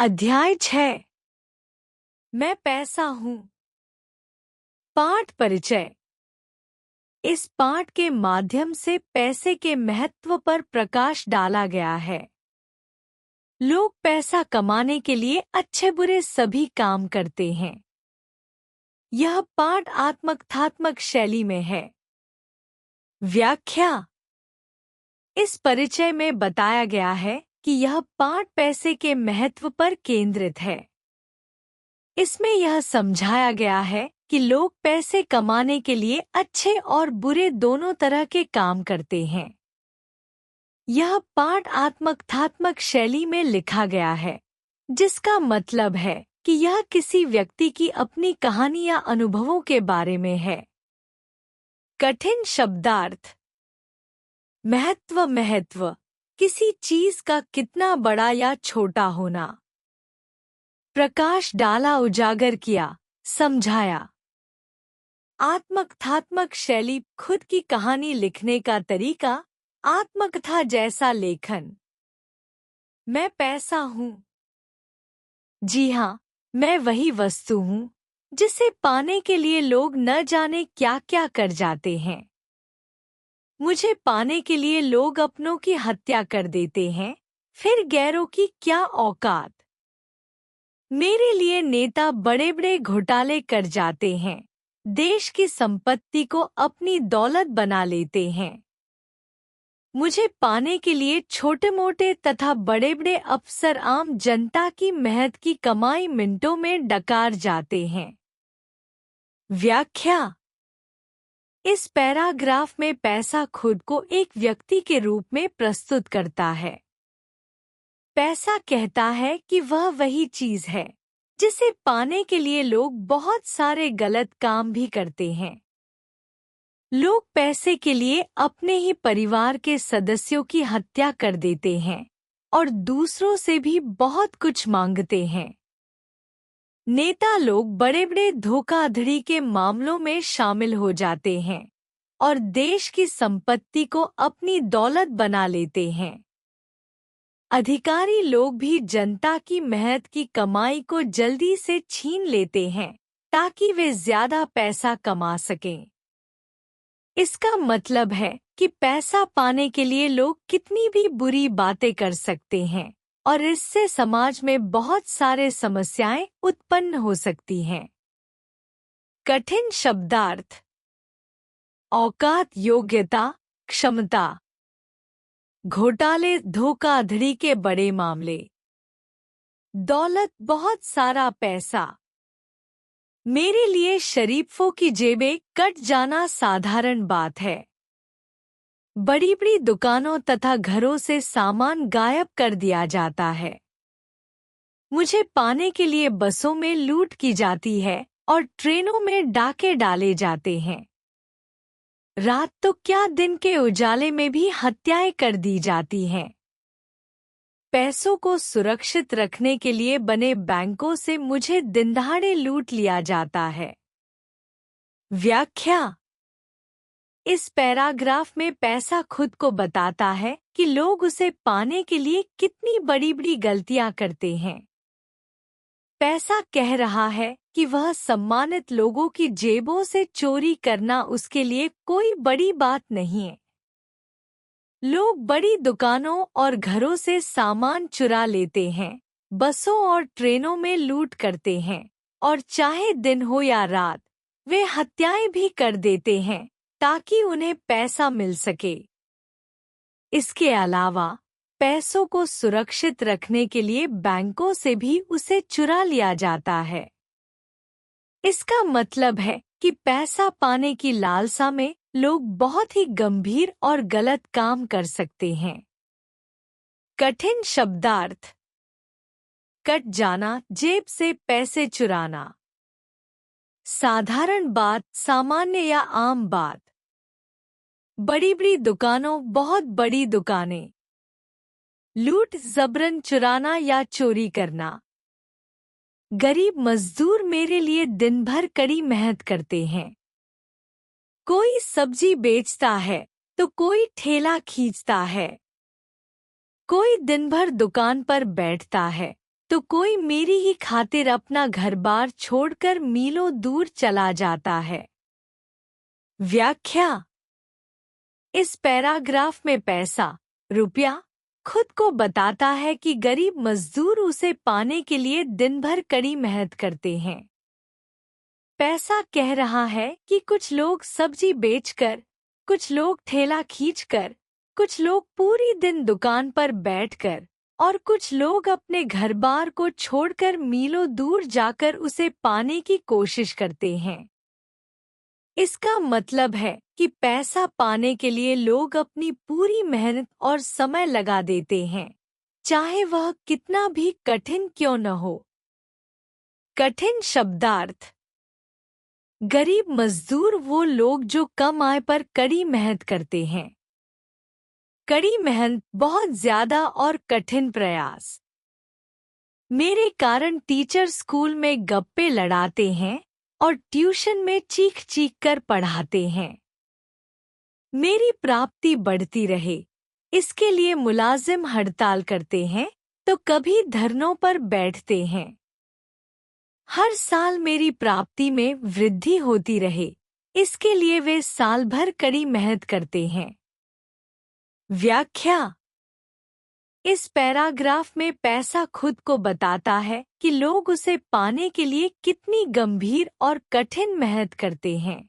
अध्याय 6। मैं पैसा हूँ। पाठ परिचय। इस पाठ के माध्यम से पैसे के महत्व पर प्रकाश डाला गया है। लोग पैसा कमाने के लिए अच्छे बुरे सभी काम करते हैं। यह पाठ आत्मकथात्मक शैली में है। व्याख्या। इस परिचय में बताया गया है कि यह पाठ पैसे के महत्व पर केंद्रित है। इसमें यह समझाया गया है कि लोग पैसे कमाने के लिए अच्छे और बुरे दोनों तरह के काम करते हैं। यह पाठ आत्मकथात्मक शैली में लिखा गया है, जिसका मतलब है कि यह किसी व्यक्ति की अपनी कहानी या अनुभवों के बारे में है। कठिन शब्दार्थ। महत्व किसी चीज का कितना बड़ा या छोटा होना। प्रकाश डाला, उजागर किया, समझाया। आत्मकथात्मक शैली खुद की कहानी लिखने का तरीका, आत्मकथा जैसा लेखन। मैं पैसा हूँ। जी हाँ, मैं वही वस्तु हूँ जिसे पाने के लिए लोग न जाने क्या क्या कर जाते हैं। मुझे पाने के लिए लोग अपनों की हत्या कर देते हैं, फिर गैरों की क्या औकात। मेरे लिए नेता बड़े बड़े घोटाले कर जाते हैं, देश की संपत्ति को अपनी दौलत बना लेते हैं। मुझे पाने के लिए छोटे मोटे तथा बड़े बड़े अफसर आम जनता की मेहनत की कमाई मिनटों में डकार जाते हैं। व्याख्या। इस पैराग्राफ में पैसा खुद को एक व्यक्ति के रूप में प्रस्तुत करता है। पैसा कहता है कि वह वही चीज है जिसे पाने के लिए लोग बहुत सारे गलत काम भी करते हैं। लोग पैसे के लिए अपने ही परिवार के सदस्यों की हत्या कर देते हैं और दूसरों से भी बहुत कुछ मांगते हैं। नेता लोग बड़े बड़े धोखाधड़ी के मामलों में शामिल हो जाते हैं और देश की संपत्ति को अपनी दौलत बना लेते हैं। अधिकारी लोग भी जनता की मेहनत की कमाई को जल्दी से छीन लेते हैं ताकि वे ज्यादा पैसा कमा सकें। इसका मतलब है कि पैसा पाने के लिए लोग कितनी भी बुरी बातें कर सकते हैं और इससे समाज में बहुत सारे समस्याएं उत्पन्न हो सकती हैं। कठिन शब्दार्थ। औकात, योग्यता, क्षमता। घोटाले, धोखाधड़ी के बड़े मामले। दौलत, बहुत सारा पैसा। मेरे लिए शरीफों की जेबें कट जाना साधारण बात है। बड़ी बड़ी दुकानों तथा घरों से सामान गायब कर दिया जाता है। मुझे पाने के लिए बसों में लूट की जाती है और ट्रेनों में डाके डाले जाते हैं। रात तो क्या, दिन के उजाले में भी हत्याएं कर दी जाती हैं। पैसों को सुरक्षित रखने के लिए बने बैंकों से मुझे दिनदहाड़े लूट लिया जाता है। व्याख्या। इस पैराग्राफ में पैसा खुद को बताता है कि लोग उसे पाने के लिए कितनी बड़ी बड़ी गलतियां करते हैं। पैसा कह रहा है कि वह सम्मानित लोगों की जेबों से चोरी करना उसके लिए कोई बड़ी बात नहीं है। लोग बड़ी दुकानों और घरों से सामान चुरा लेते हैं, बसों और ट्रेनों में लूट करते हैं और चाहे दिन हो या रात वे हत्याएं भी कर देते हैं ताकि उन्हें पैसा मिल सके। इसके अलावा पैसों को सुरक्षित रखने के लिए बैंकों से भी उसे चुरा लिया जाता है। इसका मतलब है कि पैसा पाने की लालसा में लोग बहुत ही गंभीर और गलत काम कर सकते हैं। कठिन शब्दार्थ। कट जाना, जेब से पैसे चुराना। साधारण बात, सामान्य या आम बात। बड़ी बड़ी दुकानों, बहुत बड़ी दुकानें। लूट, जबरन चुराना या चोरी करना। गरीब मजदूर मेरे लिए दिन भर कड़ी मेहनत करते हैं। कोई सब्जी बेचता है तो कोई ठेला खींचता है। कोई दिन भर दुकान पर बैठता है तो कोई मेरी ही खातिर अपना घर-बार छोड़कर मीलों दूर चला जाता है। व्याख्या। इस पैराग्राफ में पैसा, रुपया, खुद को बताता है कि गरीब मजदूर उसे पाने के लिए दिन भर कड़ी मेहनत करते हैं। पैसा कह रहा है कि कुछ लोग सब्जी बेचकर, कुछ लोग ठेला खींचकर, कुछ लोग पूरी दिन दुकान पर बैठकर और कुछ लोग अपने घर-बार को छोड़कर मीलों दूर जाकर उसे पाने की कोशिश करते हैं। इसका मतलब है कि पैसा पाने के लिए लोग अपनी पूरी मेहनत और समय लगा देते हैं, चाहे वह कितना भी कठिन क्यों न हो। कठिन शब्दार्थ। गरीब मजदूर वो लोग जो कम आय पर कड़ी मेहनत करते हैं। कड़ी मेहनत, बहुत ज्यादा और कठिन प्रयास। मेरे कारण टीचर स्कूल में गप्पे लड़ाते हैं और ट्यूशन में चीख-चीख कर पढ़ाते हैं। मेरी प्राप्ति बढ़ती रहे, इसके लिए मुलाजिम हड़ताल करते हैं तो कभी धरनों पर बैठते हैं। हर साल मेरी प्राप्ति में वृद्धि होती रहे, इसके लिए वे साल भर कड़ी मेहनत करते हैं। व्याख्या। इस पैराग्राफ में पैसा खुद को बताता है कि लोग उसे पाने के लिए कितनी गंभीर और कठिन मेहनत करते हैं।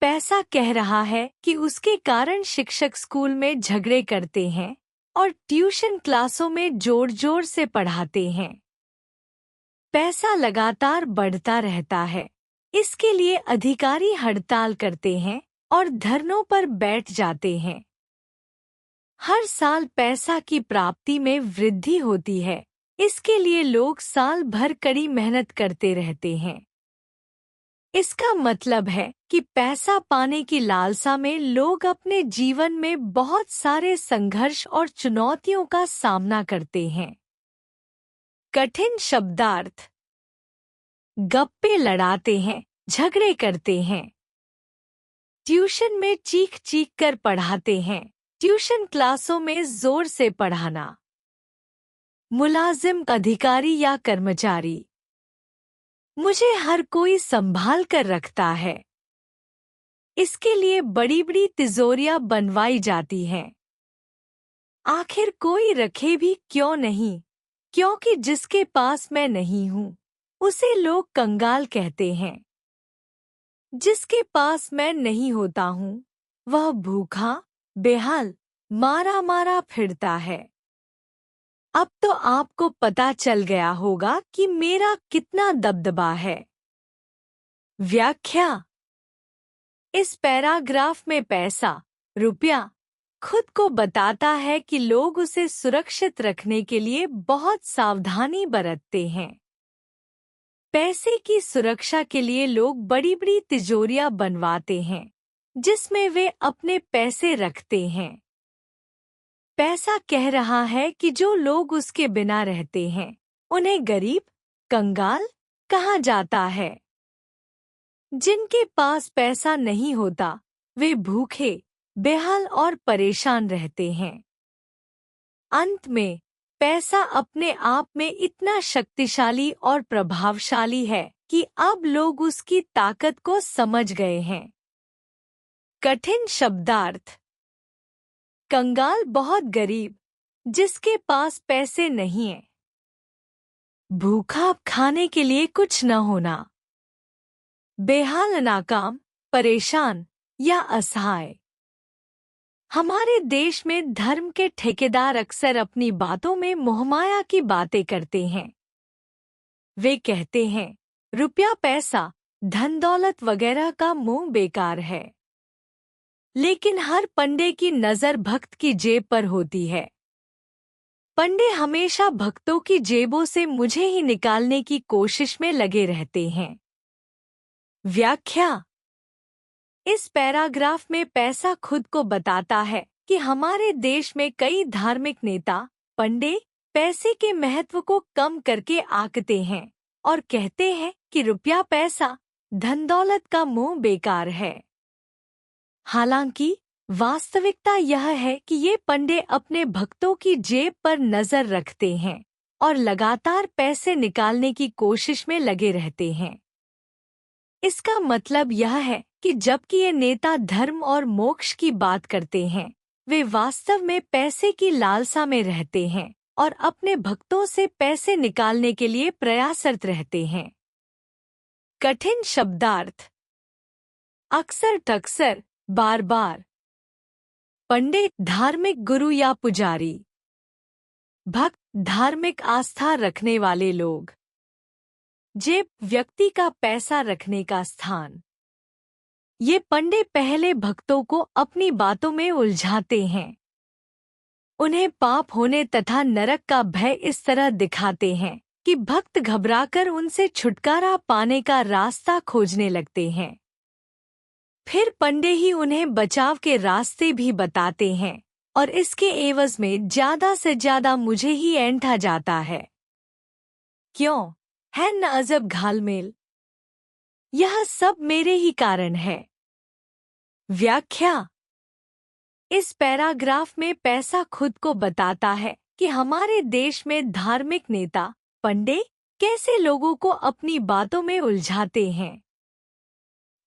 पैसा कह रहा है कि उसके कारण शिक्षक स्कूल में झगड़े करते हैं और ट्यूशन क्लासों में जोर-जोर से पढ़ाते हैं। पैसा लगातार बढ़ता रहता है, इसके लिए अधिकारी हड़ताल करते हैं और धरनों पर बैठ जाते हैं। हर साल पैसा की प्राप्ति में वृद्धि होती है, इसके लिए लोग साल भर कड़ी मेहनत करते रहते हैं। इसका मतलब है कि पैसा पाने की लालसा में लोग अपने जीवन में बहुत सारे संघर्ष और चुनौतियों का सामना करते हैं। कठिन शब्दार्थ। गप्पे लड़ाते हैं, झगड़े करते हैं। ट्यूशन में चीख-चीख कर पढ़ाते हैं, ट्यूशन क्लासों में जोर से पढ़ाना। मुलाजिम, अधिकारी या कर्मचारी। मुझे हर कोई संभाल कर रखता है। इसके लिए बड़ी-बड़ी तिजोरियां बनवाई जाती हैं। आखिर कोई रखे भी क्यों नहीं, क्योंकि जिसके पास मैं नहीं हूँ, उसे लोग कंगाल कहते हैं। जिसके पास मैं नहीं होता हूँ, वह भूखा, बेहाल, मारा-मारा फिरता है। अब तो आपको पता चल गया होगा कि मेरा कितना दबदबा है। व्याख्या। इस पैराग्राफ में पैसा, रुपया, खुद को बताता है कि लोग उसे सुरक्षित रखने के लिए बहुत सावधानी बरतते हैं। पैसे की सुरक्षा के लिए लोग बड़ी-बड़ी तिजोरियां बनवाते हैं, जिसमें वे अपने पैसे रखते हैं। पैसा कह रहा है कि जो लोग उसके बिना रहते हैं, उन्हें गरीब, कंगाल कहा जाता है। जिनके पास पैसा नहीं होता, वे भूखे, बेहाल और परेशान रहते हैं। अंत में, पैसा अपने आप में इतना शक्तिशाली और प्रभावशाली है कि अब लोग उसकी ताकत को समझ गए हैं। कठिन शब्दार्थ। कंगाल, बहुत गरीब, जिसके पास पैसे नहीं है। भूखा, खाने के लिए कुछ न होना। बेहाल, नाकाम, परेशान या असहाय। हमारे देश में धर्म के ठेकेदार अक्सर अपनी बातों में मोहमाया की बातें करते हैं। वे कहते हैं, रुपया, पैसा, धन दौलत वगैरह का मोह बेकार है। लेकिन हर पंडे की नजर भक्त की जेब पर होती है। पंडे हमेशा भक्तों की जेबों से मुझे ही निकालने की कोशिश में लगे रहते हैं। व्याख्या। इस पैराग्राफ में पैसा खुद को बताता है कि हमारे देश में कई धार्मिक नेता, पंडे, पैसे के महत्व को कम करके आंकते हैं और कहते हैं कि रुपया, पैसा, धन दौलत का मोह बेकार है। हालांकि वास्तविकता यह है कि ये पंडे अपने भक्तों की जेब पर नजर रखते हैं, और लगातार पैसे निकालने की कोशिश में लगे रहते हैं। इसका मतलब यह है कि जबकि ये नेता धर्म और मोक्ष की बात करते हैं, वे वास्तव में पैसे की लालसा में रहते हैं और अपने भक्तों से पैसे निकालने के लिए प्रयासरत रहते हैं। कठिन शब्दार्थ। अक्सर टक्सर, बार बार। पंडित, धार्मिक गुरु या पुजारी। भक्त, धार्मिक आस्था रखने वाले लोग। जेब, व्यक्ति का पैसा रखने का स्थान। ये पंडे पहले भक्तों को अपनी बातों में उलझाते हैं। उन्हें पाप होने तथा नरक का भय इस तरह दिखाते हैं कि भक्त घबराकर उनसे छुटकारा पाने का रास्ता खोजने लगते हैं। फिर पंडे ही उन्हें बचाव के रास्ते भी बताते हैं और इसके एवज में ज्यादा से ज्यादा मुझे ही ऐंठा जाता है। क्यों है न अजब घालमेल? यह सब मेरे ही कारण है। व्याख्या। इस पैराग्राफ में पैसा खुद को बताता है कि हमारे देश में धार्मिक नेता पंडे कैसे लोगों को अपनी बातों में उलझाते हैं।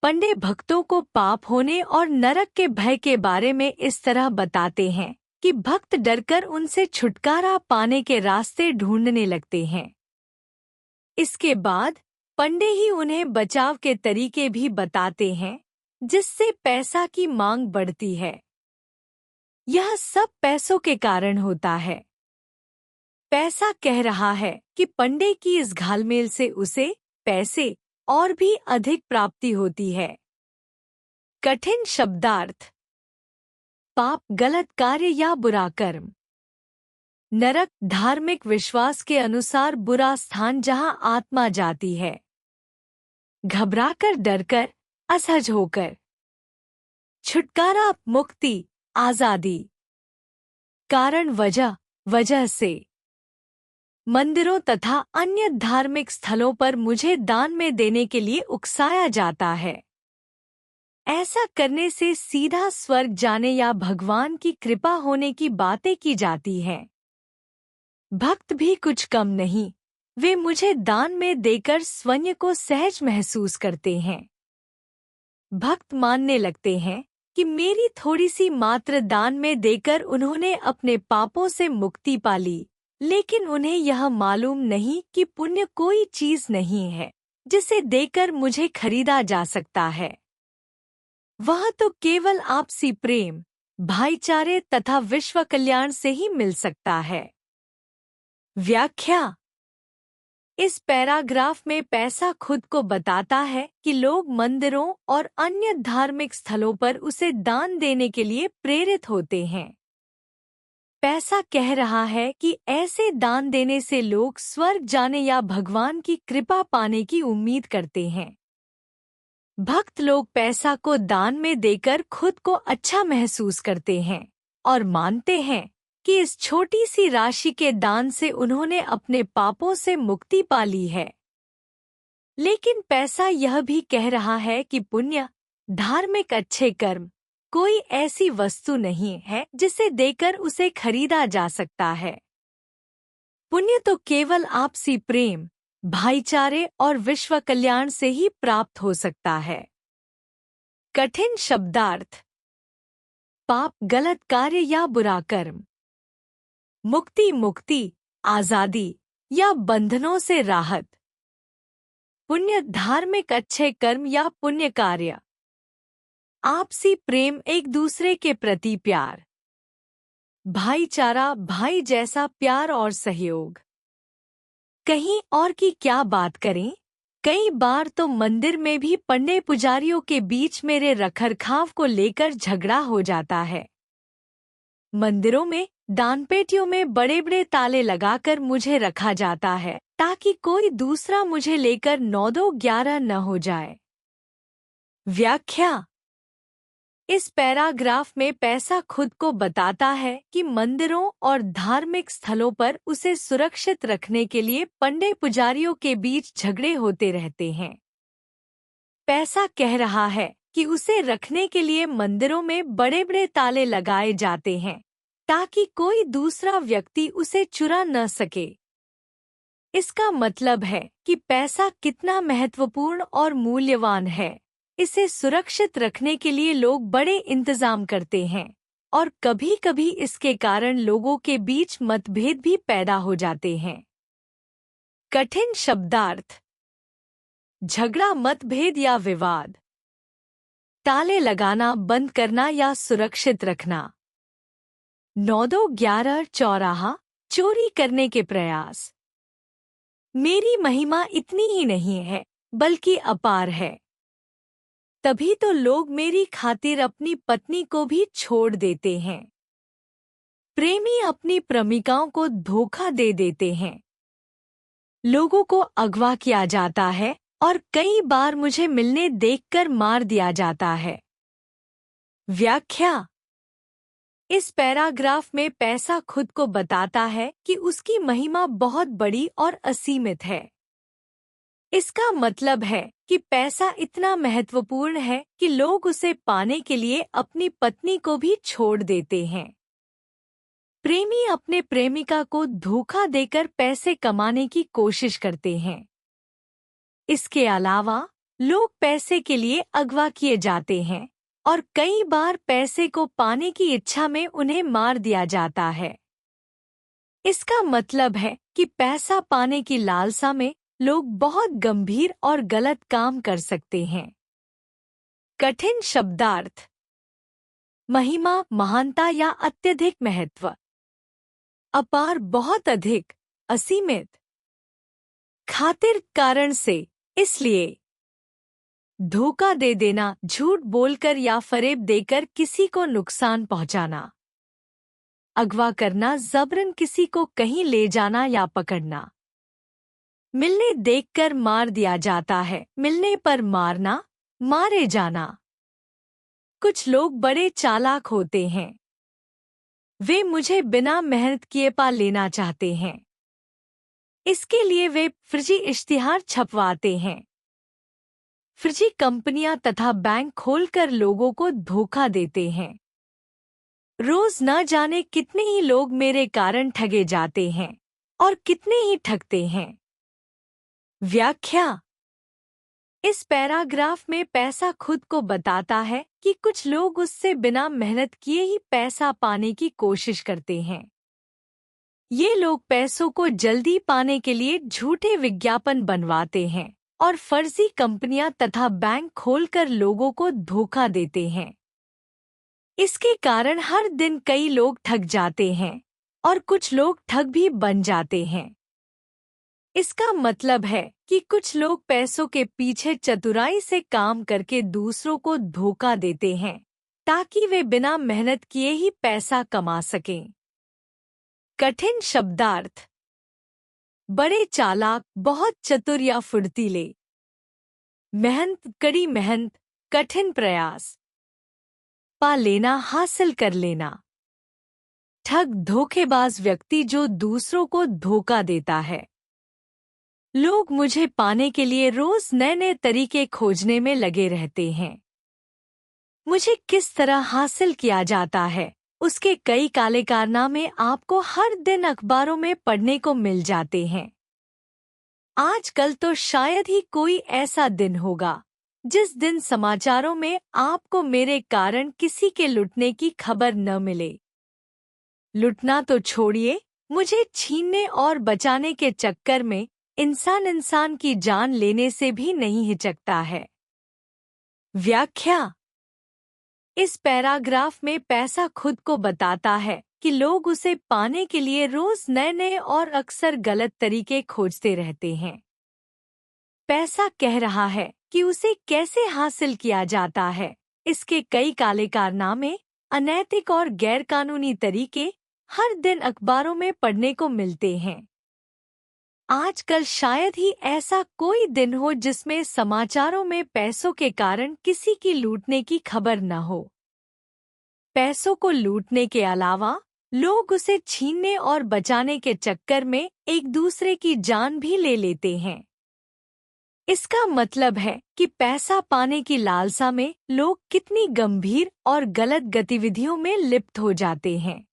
पंडे भक्तों को पाप होने और नरक के भय के बारे में इस तरह बताते हैं कि भक्त डरकर उनसे छुटकारा पाने के रास्ते ढूंढने लगते हैं। इसके बाद पंडे ही उन्हें बचाव के तरीके भी बताते हैं जिससे पैसा की मांग बढ़ती है। यह सब पैसों के कारण होता है। पैसा कह रहा है कि पंडे की इस घालमेल से उसे पैसे और भी अधिक प्राप्ति होती है। कठिन शब्दार्थ। पाप, गलत कार्य या बुरा कर्म। नरक, धार्मिक विश्वास के अनुसार बुरा स्थान जहां आत्मा जाती है। घबराकर, डरकर, असहज होकर। छुटकारा, मुक्ति, आजादी। कारण, वजह से। मंदिरों तथा अन्य धार्मिक स्थलों पर मुझे दान में देने के लिए उकसाया जाता है। ऐसा करने से सीधा स्वर्ग जाने या भगवान की कृपा होने की बातें की जाती हैं। भक्त भी कुछ कम नहीं, वे मुझे दान में देकर स्वयं को सहज महसूस करते हैं। भक्त मानने लगते हैं कि मेरी थोड़ी सी मात्र दान में देकर उन्होंने अपने पापों से मुक्ति पा ली, लेकिन उन्हें यह मालूम नहीं कि पुण्य कोई चीज नहीं है जिसे देकर मुझे खरीदा जा सकता है। वह तो केवल आपसी प्रेम, भाईचारे तथा विश्व कल्याण से ही मिल सकता है। व्याख्या। इस पैराग्राफ में पैसा खुद को बताता है कि लोग मंदिरों और अन्य धार्मिक स्थलों पर उसे दान देने के लिए प्रेरित होते हैं। पैसा कह रहा है कि ऐसे दान देने से लोग स्वर्ग जाने या भगवान की कृपा पाने की उम्मीद करते हैं। भक्त लोग पैसा को दान में देकर खुद को अच्छा महसूस करते हैं और मानते हैं कि इस छोटी सी राशि के दान से उन्होंने अपने पापों से मुक्ति पा ली है। लेकिन पैसा यह भी कह रहा है कि पुण्य, धार्मिक अच्छे कर्म कोई ऐसी वस्तु नहीं है जिसे देकर उसे खरीदा जा सकता है। पुण्य तो केवल आपसी प्रेम, भाईचारे और विश्व कल्याण से ही प्राप्त हो सकता है। कठिन शब्दार्थ। पाप, गलत कार्य या बुरा कर्म। मुक्ति, आजादी या बंधनों से राहत। पुण्य, धार्मिक अच्छे कर्म या पुण्य कार्य। आपसी प्रेम, एक दूसरे के प्रति प्यार। भाईचारा, भाई जैसा प्यार और सहयोग। कहीं और की क्या बात करें, कई बार तो मंदिर में भी पंडे पुजारियों के बीच मेरे रखरखाव को लेकर झगड़ा हो जाता है। मंदिरों में दानपेटियों में बड़े बड़े ताले लगाकर मुझे रखा जाता है ताकि कोई दूसरा मुझे लेकर 9-2-11 न हो जाए। व्याख्या। इस पैराग्राफ में पैसा खुद को बताता है कि मंदिरों और धार्मिक स्थलों पर उसे सुरक्षित रखने के लिए पंडे पुजारियों के बीच झगड़े होते रहते हैं। पैसा कह रहा है कि उसे रखने के लिए मंदिरों में बड़े बड़े ताले लगाए जाते हैं ताकि कोई दूसरा व्यक्ति उसे चुरा न सके। इसका मतलब है कि पैसा कितना महत्वपूर्ण और मूल्यवान है। इसे सुरक्षित रखने के लिए लोग बड़े इंतजाम करते हैं और कभी-कभी इसके कारण लोगों के बीच मतभेद भी पैदा हो जाते हैं। कठिन शब्दार्थ: झगड़ा, मतभेद या विवाद। ताले लगाना, बंद करना या सुरक्षित रखना। 9-2-11 चौराहा, चोरी करने के प्रयास। मेरी महिमा इतनी ही नहीं है बल्कि अपार है, तभी तो लोग मेरी खातिर अपनी पत्नी को भी छोड़ देते हैं। प्रेमी अपनी प्रेमिकाओं को धोखा दे देते हैं। लोगों को अगवा किया जाता है और कई बार मुझे मिलने देखकर मार दिया जाता है। व्याख्या: इस पैराग्राफ में पैसा खुद को बताता है कि उसकी महिमा बहुत बड़ी और असीमित है। इसका मतलब है कि पैसा इतना महत्वपूर्ण है कि लोग उसे पाने के लिए अपनी पत्नी को भी छोड़ देते हैं। प्रेमी अपने प्रेमिका को धोखा देकर पैसे कमाने की कोशिश करते हैं। इसके अलावा लोग पैसे के लिए अगवा किए जाते हैं और कई बार पैसे को पाने की इच्छा में उन्हें मार दिया जाता है। इसका मतलब है कि पैसा पाने की लालसा में लोग बहुत गंभीर और गलत काम कर सकते हैं। कठिन शब्दार्थ: महिमा, महानता या अत्यधिक महत्व। अपार, बहुत अधिक, असीमित। खातिर, कारण से, इसलिए। धोखा दे देना, झूठ बोलकर या फरेब देकर किसी को नुकसान पहुंचाना। अगवा करना, जबरन किसी को कहीं ले जाना या पकड़ना। मिलने देखकर मार दिया जाता है, मिलने पर मारना, मारे जाना। कुछ लोग बड़े चालाक होते हैं। वे मुझे बिना मेहनत किए पा लेना चाहते हैं। इसके लिए वे फर्जी इश्तिहार छपवाते हैं। फर्जी कंपनियां तथा बैंक खोलकर लोगों को धोखा देते हैं। रोज न जाने कितने ही लोग मेरे कारण ठगे जाते हैं और कितने ही ठगते हैं। व्याख्या: इस पैराग्राफ में पैसा खुद को बताता है कि कुछ लोग उससे बिना मेहनत किए ही पैसा पाने की कोशिश करते हैं। ये लोग पैसों को जल्दी पाने के लिए झूठे विज्ञापन बनवाते हैं और फर्जी कंपनियां तथा बैंक खोलकर लोगों को धोखा देते हैं। इसके कारण हर दिन कई लोग ठग जाते हैं और कुछ लोग ठग भी बन जाते हैं। इसका मतलब है कि कुछ लोग पैसों के पीछे चतुराई से काम करके दूसरों को धोखा देते हैं ताकि वे बिना मेहनत किए ही पैसा कमा सकें। कठिन शब्दार्थ: बड़े चालाक, बहुत चतुर या फुर्तीले। मेहनत, कड़ी मेहनत, कठिन प्रयास। पा लेना, हासिल कर लेना। ठग, धोखेबाज व्यक्ति जो दूसरों को धोखा देता है। लोग मुझे पाने के लिए रोज नए नए तरीके खोजने में लगे रहते हैं। मुझे किस तरह हासिल किया जाता है उसके कई काले कारनामे आपको हर दिन अखबारों में पढ़ने को मिल जाते हैं। आजकल तो शायद ही कोई ऐसा दिन होगा जिस दिन समाचारों में आपको मेरे कारण किसी के लुटने की खबर न मिले। लुटना तो छोड़िए, मुझे छीनने और बचाने के चक्कर में इंसान की जान लेने से भी नहीं हिचकता है। व्याख्या: इस पैराग्राफ में पैसा खुद को बताता है कि लोग उसे पाने के लिए रोज नए नए और अक्सर गलत तरीके खोजते रहते हैं। पैसा कह रहा है कि उसे कैसे हासिल किया जाता है। इसके कई काले कारनामे, अनैतिक और गैरकानूनी तरीके हर दिन अखबारों में पढ़ने को मिलते हैं। आजकल शायद ही ऐसा कोई दिन हो जिसमें समाचारों में पैसों के कारण किसी की लूटने की खबर न हो। पैसों को लूटने के अलावा लोग उसे छीनने और बचाने के चक्कर में एक दूसरे की जान भी ले लेते हैं। इसका मतलब है कि पैसा पाने की लालसा में लोग कितनी गंभीर और गलत गतिविधियों में लिप्त हो जाते हैं।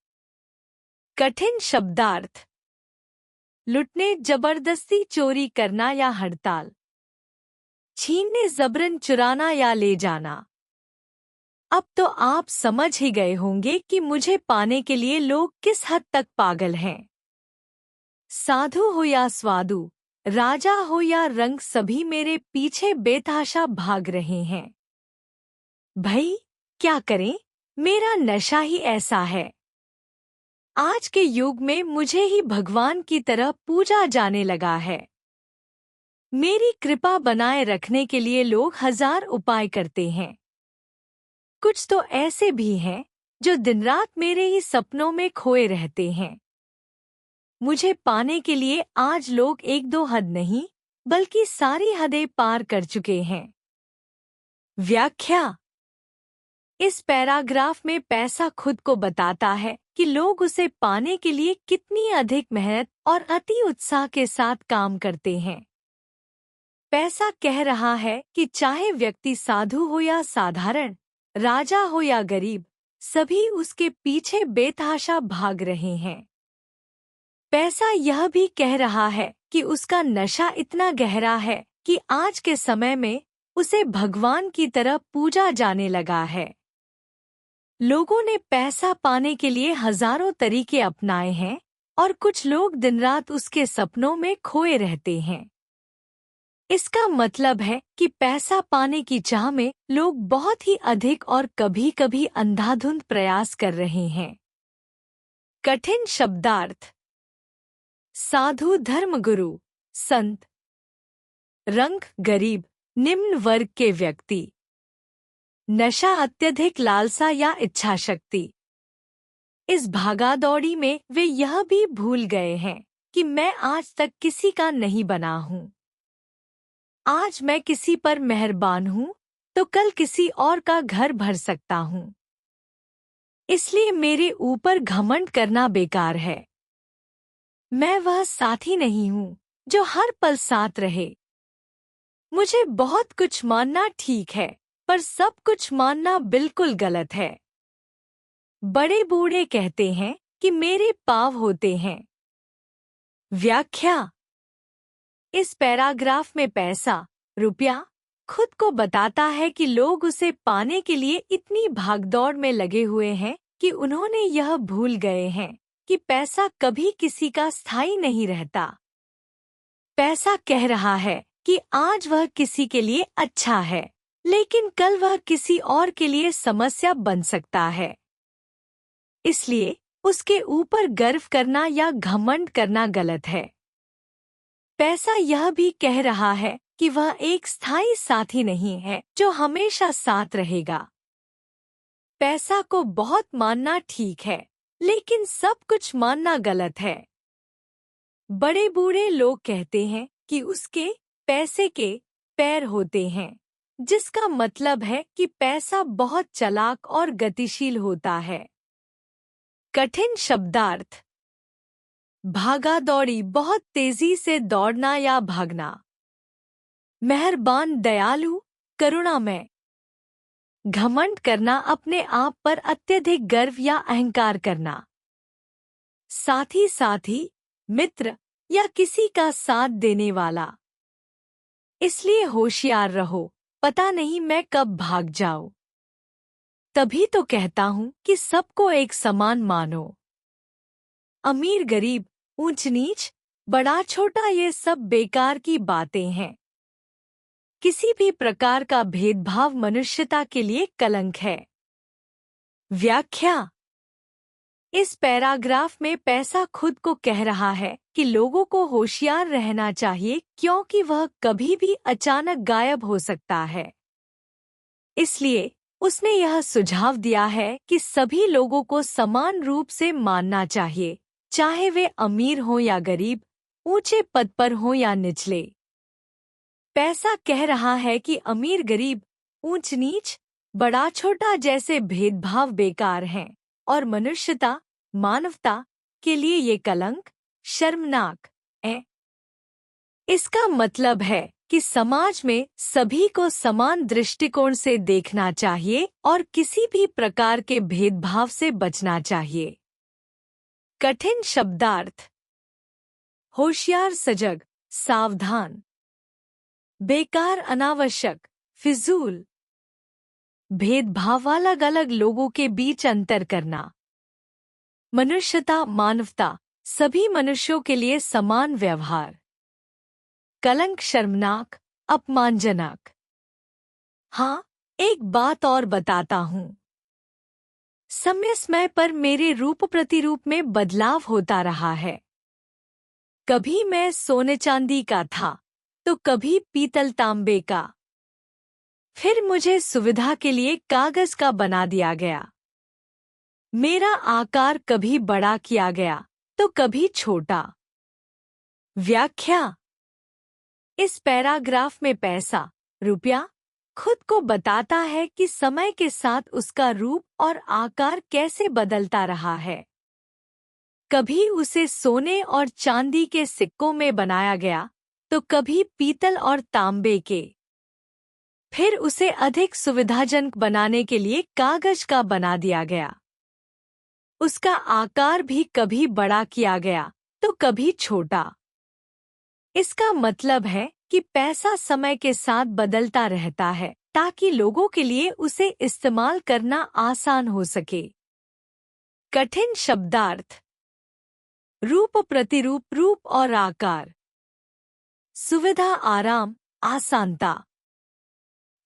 कठिन शब्दार्थ: लुटने, जबरदस्ती चोरी करना या हड़ताल, छीनने, जबरन चुराना या ले जाना। अब तो आप समझ ही गए होंगे कि मुझे पाने के लिए लोग किस हद तक पागल हैं। साधु हो या स्वादु, राजा हो या रंग, सभी मेरे पीछे बेतहाशा भाग रहे हैं। भाई क्या करें, मेरा नशा ही ऐसा है। आज के युग में मुझे ही भगवान की तरह पूजा जाने लगा है। मेरी कृपा बनाए रखने के लिए लोग हजार उपाय करते हैं। कुछ तो ऐसे भी हैं जो दिन रात मेरे ही सपनों में खोए रहते हैं। मुझे पाने के लिए आज लोग एक दो हद नहीं बल्कि सारी हदें पार कर चुके हैं। व्याख्या। इस पैराग्राफ में पैसा खुद को बताता है कि लोग उसे पाने के लिए कितनी अधिक मेहनत और अति उत्साह के साथ काम करते हैं। पैसा कह रहा है कि चाहे व्यक्ति साधु हो या साधारण, राजा हो या गरीब, सभी उसके पीछे बेतहाशा भाग रहे हैं। पैसा यह भी कह रहा है कि उसका नशा इतना गहरा है कि आज के समय में उसे भगवान की तरह पूजा जाने लगा है। लोगों ने पैसा पाने के लिए हजारों तरीके अपनाए हैं और कुछ लोग दिन रात उसके सपनों में खोए रहते हैं। इसका मतलब है कि पैसा पाने की चाह में लोग बहुत ही अधिक और कभी-कभी अंधाधुंध प्रयास कर रहे हैं। कठिन शब्दार्थ। साधु, धर्मगुरु, संत। रंग, गरीब, निम्न वर्ग के व्यक्ति। नशा, अत्यधिक लालसा या इच्छा शक्ति। इस भागादौड़ी में वे यह भी भूल गए हैं कि मैं आज तक किसी का नहीं बना हूँ। आज मैं किसी पर मेहरबान हूँ तो कल किसी और का घर भर सकता हूँ। इसलिए मेरे ऊपर घमंड करना बेकार है। मैं वह साथी नहीं हूँ जो हर पल साथ रहे। मुझे बहुत कुछ मानना ठीक है, पर सब कुछ मानना बिल्कुल गलत है। बड़े बूढ़े कहते हैं कि मेरे पाँव होते हैं। व्याख्या। इस पैराग्राफ में पैसा, रुपया, खुद को बताता है कि लोग उसे पाने के लिए इतनी भागदौड़ में लगे हुए हैं कि उन्होंने यह भूल गए हैं कि पैसा कभी किसी का स्थायी नहीं रहता। पैसा कह रहा है कि आज वह किसी के लिए अच्छा है, लेकिन कल वह किसी और के लिए समस्या बन सकता है। इसलिए उसके ऊपर गर्व करना या घमंड करना गलत है। पैसा यह भी कह रहा है कि वह एक स्थायी साथी नहीं है जो हमेशा साथ रहेगा। पैसा को बहुत मानना ठीक है, लेकिन सब कुछ मानना गलत है। बड़े बूढ़े लोग कहते हैं कि उसके पैसे के पैर होते हैं, जिसका मतलब है कि पैसा बहुत चालाक और गतिशील होता है। कठिन शब्दार्थ। भागा-दौड़ी, बहुत तेजी से दौड़ना या भागना। मेहरबान, दयालु, करुणामय। घमंड करना, अपने आप पर अत्यधिक गर्व या अहंकार करना। साथी, मित्र या किसी का साथ देने वाला। इसलिए होशियार रहो, पता नहीं मैं कब भाग जाऊं। तभी तो कहता हूं कि सबको एक समान मानो। अमीर गरीब, ऊंच नीच, बड़ा छोटा, ये सब बेकार की बातें हैं। किसी भी प्रकार का भेदभाव मनुष्यता के लिए कलंक है। व्याख्या। इस पैराग्राफ में पैसा खुद को कह रहा है कि लोगों को होशियार रहना चाहिए क्योंकि वह कभी भी अचानक गायब हो सकता है। इसलिए उसने यह सुझाव दिया है कि सभी लोगों को समान रूप से मानना चाहिए, चाहे वे अमीर हों या गरीब, ऊंचे पद पर हों या निचले। पैसा कह रहा है कि अमीर गरीब, ऊंच नीच, बड़ा छोटा जैसे भेदभाव बेकार हैं और मनुष्यता, मानवता के लिए ये कलंक, शर्मनाक है। इसका मतलब है कि समाज में सभी को समान दृष्टिकोण से देखना चाहिए और किसी भी प्रकार के भेदभाव से बचना चाहिए। कठिन शब्दार्थ। होशियार, सजग, सावधान, बेकार, अनावश्यक, फिजूल, भेदभाव, अलग अलग लोगों के बीच अंतर करना, मनुष्यता, मानवता, सभी मनुष्यों के लिए समान व्यवहार, कलंक, शर्मनाक, अपमानजनक। हाँ, एक बात और बताता हूँ। समय समय पर मेरे रूप प्रतिरूप में बदलाव होता रहा है। कभी मैं सोने चांदी का था, तो कभी पीतल तांबे का। फिर मुझे सुविधा के लिए कागज का बना दिया गया। मेरा आकार कभी बड़ा किया गया, तो कभी छोटा। व्याख्या। इस पैराग्राफ में पैसा, रुपया, खुद को बताता है कि समय के साथ उसका रूप और आकार कैसे बदलता रहा है। कभी उसे सोने और चांदी के सिक्कों में बनाया गया, तो कभी पीतल और तांबे के। फिर उसे अधिक सुविधाजनक बनाने के लिए कागज का बना दिया गया। उसका आकार भी कभी बड़ा किया गया, तो कभी छोटा। इसका मतलब है कि पैसा समय के साथ बदलता रहता है, ताकि लोगों के लिए उसे इस्तेमाल करना आसान हो सके। कठिन शब्दार्थ। रूप प्रतिरूप, रूप और आकार। सुविधा, आराम, आसानता।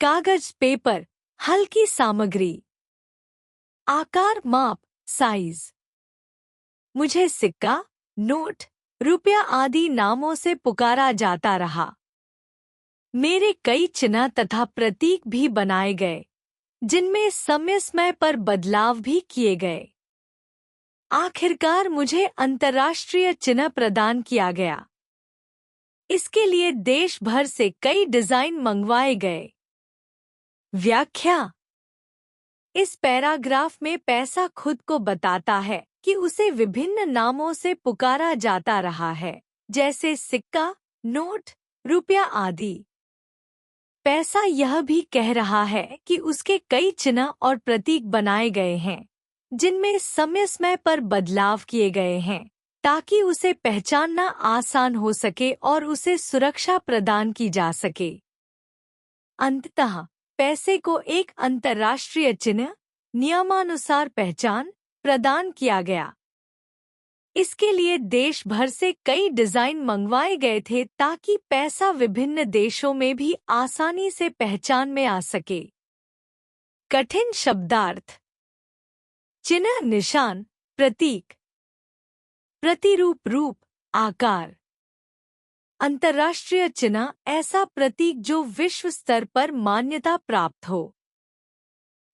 कागज, पेपर, हल्की सामग्री। आकार, माप, साइज। मुझे सिक्का, नोट, रुपया आदि नामों से पुकारा जाता रहा। मेरे कई चिन्ह तथा प्रतीक भी बनाए गए, जिनमें समय समय पर बदलाव भी किए गए। आखिरकार मुझे अंतर्राष्ट्रीय चिन्ह प्रदान किया गया। इसके लिए देश भर से कई डिजाइन मंगवाए गए। व्याख्या। इस पैराग्राफ में पैसा खुद को बताता है कि उसे विभिन्न नामों से पुकारा जाता रहा है, जैसे सिक्का, नोट, रुपया आदि। पैसा यह भी कह रहा है कि उसके कई चिन्ह और प्रतीक बनाए गए हैं, जिनमें समय समय पर बदलाव किए गए हैं, ताकि उसे पहचानना आसान हो सके और उसे सुरक्षा प्रदान की जा सके। अंततः पैसे को एक अंतर्राष्ट्रीय चिन्ह, नियमानुसार पहचान प्रदान किया गया। इसके लिए देश भर से कई डिजाइन मंगवाए गए थे, ताकि पैसा विभिन्न देशों में भी आसानी से पहचान में आ सके। कठिन शब्दार्थ। चिन्ह, निशान, प्रतीक। प्रतिरूप, रूप, आकार। अंतर्राष्ट्रीय चिन्ह, ऐसा प्रतीक जो विश्व स्तर पर मान्यता प्राप्त हो।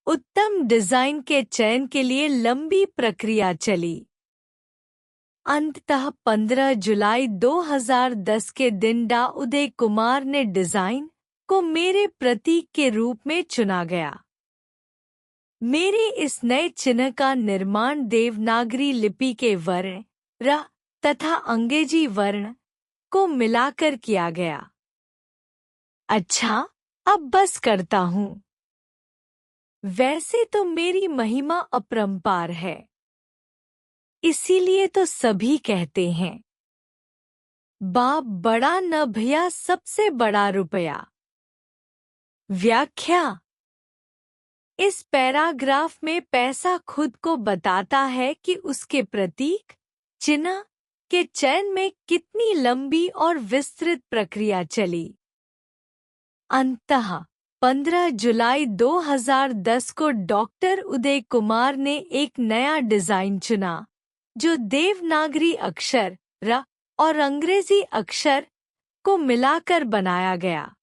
उत्तम डिजाइन के चयन के लिए लंबी प्रक्रिया चली। अंततः 15 जुलाई 2010 के दिन डा उदय कुमार ने डिजाइन को मेरे प्रतीक के रूप में चुना गया। मेरे इस नए चिन्ह का निर्माण देवनागरी लिपि के वर्ण र तथा अंग्रेजी वर्ण को मिलाकर किया गया। अच्छा, अब बस करता हूँ। वैसे तो मेरी महिमा अपरंपार है, इसीलिए तो सभी कहते हैं, बाप बड़ा न भैया, सबसे बड़ा रुपया। व्याख्या। इस पैराग्राफ में पैसा खुद को बताता है कि उसके प्रतीक, चिन्ह के चयन में कितनी लंबी और विस्तृत प्रक्रिया चली। अंततः 15 जुलाई 2010 को डॉक्टर उदय कुमार ने एक नया डिजाइन चुना, जो देवनागरी अक्षर र और अंग्रेजी अक्षर को मिलाकर बनाया गया।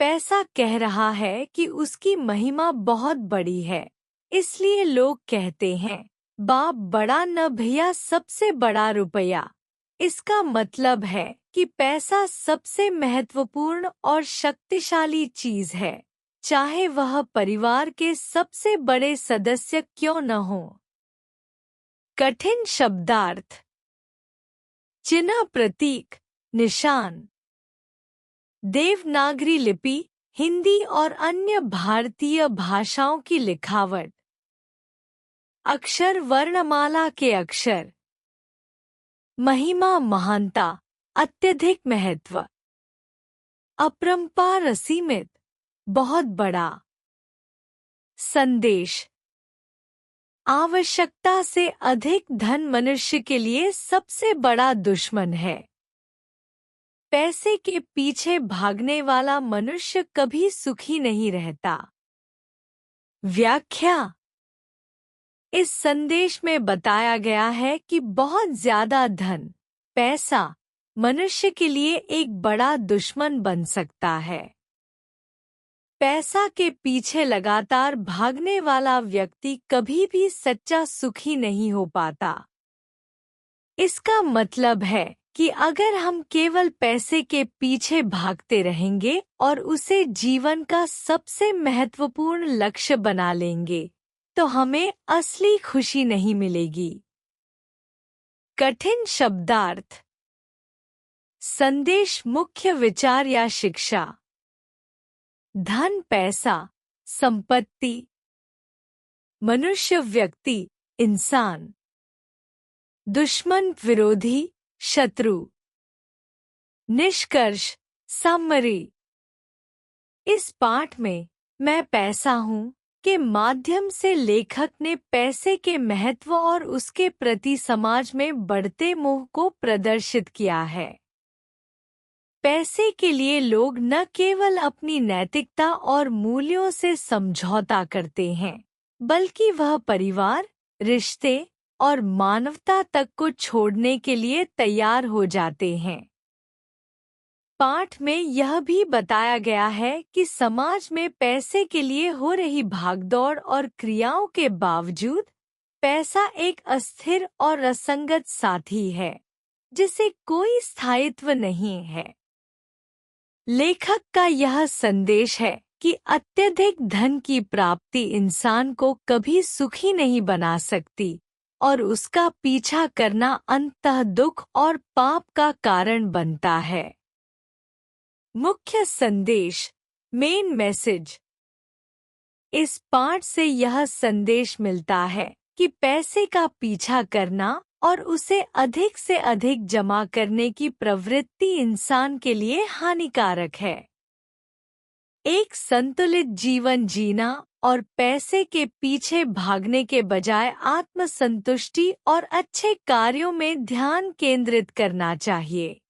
पैसा कह रहा है कि उसकी महिमा बहुत बड़ी है, इसलिए लोग कहते हैं, बाप बड़ा न भैया, सबसे बड़ा रुपया। इसका मतलब है कि पैसा सबसे महत्वपूर्ण और शक्तिशाली चीज है, चाहे वह परिवार के सबसे बड़े सदस्य क्यों न हो। कठिन शब्दार्थ। चिन्ह, प्रतीक, निशान। देवनागरी लिपि, हिंदी और अन्य भारतीय भाषाओं की लिखावट। अक्षर, वर्णमाला के अक्षर। महिमा, महानता, अत्यधिक महत्व, अपरंपार, असीमित, बहुत बड़ा। संदेश: आवश्यकता से अधिक धन मनुष्य के लिए सबसे बड़ा दुश्मन है। पैसे के पीछे भागने वाला मनुष्य कभी सुखी नहीं रहता। व्याख्या: इस संदेश में बताया गया है कि बहुत ज्यादा धन, पैसा, मनुष्य के लिए एक बड़ा दुश्मन बन सकता है। पैसा के पीछे लगातार भागने वाला व्यक्ति कभी भी सच्चा सुखी नहीं हो पाता। इसका मतलब है कि अगर हम केवल पैसे के पीछे भागते रहेंगे और उसे जीवन का सबसे महत्वपूर्ण लक्ष्य बना लेंगे, तो हमें असली खुशी नहीं मिलेगी। कठिन शब्दार्थ: संदेश, मुख्य विचार या शिक्षा। धन, पैसा, संपत्ति, मनुष्य, व्यक्ति, इंसान। दुश्मन, विरोधी, शत्रु। निष्कर्ष, समरी: इस पाठ में मैं पैसा हूँ के माध्यम से लेखक ने पैसे के महत्व और उसके प्रति समाज में बढ़ते मोह को प्रदर्शित किया है। पैसे के लिए लोग न केवल अपनी नैतिकता और मूल्यों से समझौता करते हैं, बल्कि वह परिवार, रिश्ते और मानवता तक को छोड़ने के लिए तैयार हो जाते हैं। पाठ में यह भी बताया गया है कि समाज में पैसे के लिए हो रही भागदौड़ और क्रियाओं के बावजूद पैसा एक अस्थिर और असंगत साथी है, जिसे कोई स्थायित्व नहीं है। लेखक का यह संदेश है कि अत्यधिक धन की प्राप्ति इंसान को कभी सुखी नहीं बना सकती और उसका पीछा करना अंततः दुख और पाप का कारण बनता है। मुख्य संदेश, मेन मैसेज: इस पाठ से यह संदेश मिलता है कि पैसे का पीछा करना और उसे अधिक से अधिक जमा करने की प्रवृत्ति इंसान के लिए हानिकारक है। एक संतुलित जीवन जीना और पैसे के पीछे भागने के बजाय आत्मसंतुष्टि और अच्छे कार्यों में ध्यान केंद्रित करना चाहिए।